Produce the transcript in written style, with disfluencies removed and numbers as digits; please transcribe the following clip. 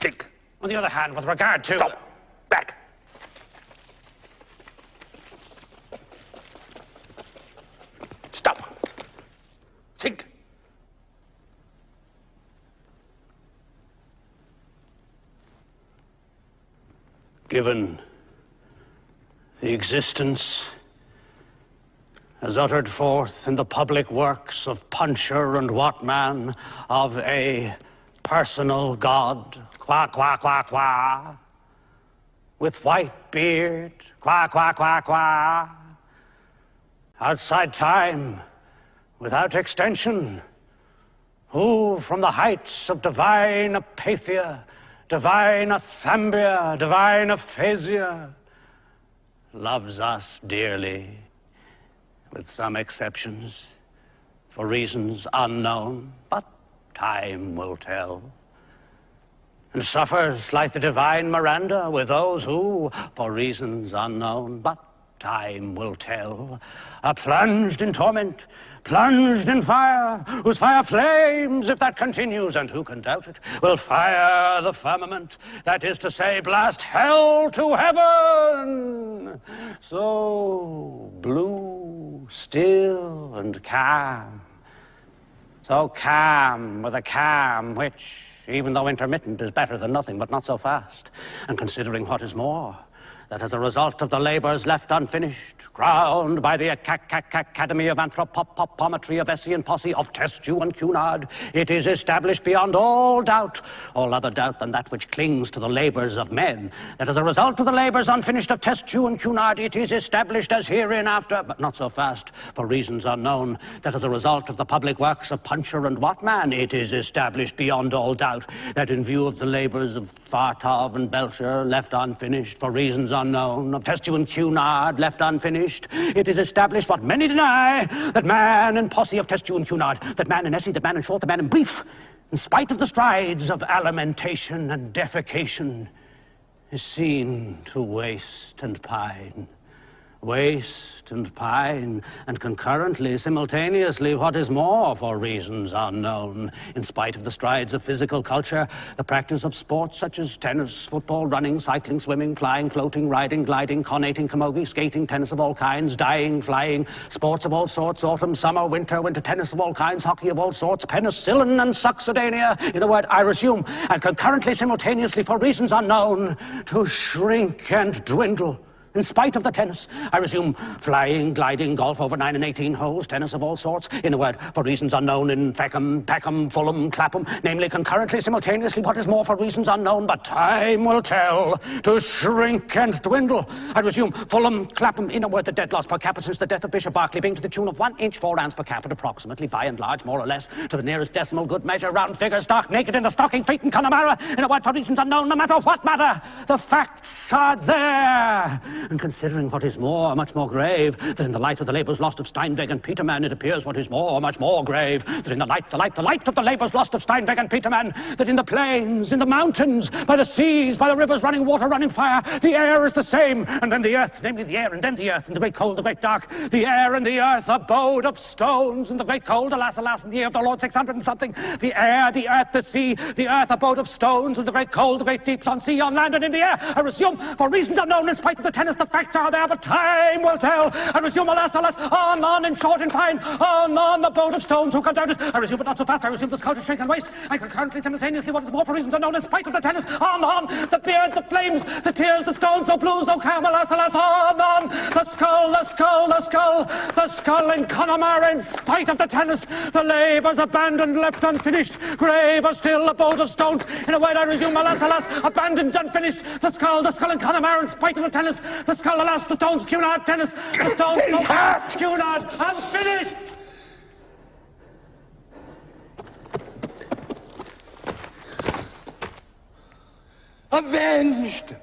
Think. On the other hand, with regard to... Stop. Back. Stop. Think. Given the existence as uttered forth in the public works of Puncher and Watman of a personal God, qua, qua, qua, qua, with white beard, qua, qua, qua, qua, outside time, without extension, who from the heights of divine apathia, divine athambia, divine aphasia, loves us dearly, with some exceptions, for reasons unknown, but time will tell, and suffers like the divine Miranda with those who, for reasons unknown, but time will tell, are plunged in torment, plunged in fire, whose fire flames if that continues, and who can doubt it, will fire the firmament, that is to say, blast hell to heaven. So blue, still, and calm. So calm with a calm which, even though intermittent, is better than nothing, but not so fast. And considering what is more, that as a result of the labors left unfinished, crowned by the Academy of Anthropometry of Essie and Posse of Testu and Cunard, it is established beyond all doubt, all other doubt than that which clings to the labors of men, that as a result of the labors unfinished of Testu and Cunard, it is established as hereinafter, but not so fast, for reasons unknown, that as a result of the public works of Puncher and Watman, it is established beyond all doubt, that in view of the labors of Fartov and Belcher, left unfinished, for reasons unknown, of Testu and Cunard, left unfinished, it is established what many deny, that man and Posse of Testu and Cunard, that man in Essie, that man in short, that man in brief, in spite of the strides of alimentation and defecation, is seen to waste and pine. Waste and pine, and concurrently, simultaneously, what is more, for reasons unknown, in spite of the strides of physical culture, the practice of sports such as tennis, football, running, cycling, swimming, flying, floating, riding, gliding, conating, camogie, skating, tennis of all kinds, dying, flying, sports of all sorts, autumn, summer, winter, winter tennis of all kinds, hockey of all sorts, penicillin and succedanea, in a word, I resume, and concurrently, simultaneously, for reasons unknown, to shrink and dwindle. In spite of the tennis, I resume flying, gliding, golf over 9 and 18 holes, tennis of all sorts, in a word, for reasons unknown in Peckham, Fulham, Clapham, namely concurrently, simultaneously, what is more for reasons unknown, but time will tell, to shrink and dwindle. I resume Fulham, Clapham, in a word, the dead loss per capita since the death of Bishop Berkeley being to the tune of 1 inch 4 ounce per capita, approximately, by and large, more or less, to the nearest decimal, good measure, round figure, stark naked in the stocking feet in Connemara, in a word, for reasons unknown, no matter what matter, the facts are there. And considering what is more, much more grave, that in the light of the labours lost of Steinweg and Petermann, it appears what is more, much more grave, that in the light of the labours lost of Steinweg and Petermann, that in the plains, in the mountains, by the seas, by the rivers running water, running fire, the air is the same, and then the earth, namely the air, and then the earth, and the great cold, the great dark, the air and the earth, abode of stones, and the great cold, alas, alas, in the year of the Lord 600 and something, the air, the earth, the sea, the earth, abode of stones, and the great cold, the great deeps, on sea, on land, and in the air. I resume, for reasons unknown, in spite of the tennis, the facts are there, but time will tell. I resume, alas, alas, on, in short and fine, on, abode of stones, who can doubt it? I resume, but not so fast. I resume the sculpture, shrink and waste. I concurrently, simultaneously, what is more for reasons unknown, in spite of the tennis, on, the beard, the flames, the tears, the stones, so blue, so calm, alas, alas, on, the skull, the skull, the skull, the skull in Connemara, in spite of the tennis, the labours abandoned, left unfinished, grave are still, abode of stones. In a word, I resume, alas, alas, abandoned, unfinished, the skull in Connemara, in spite of the tennis, the skull, alas, the stones, Cunard, tennis, the stones, Cunard, unfinished. Avenged!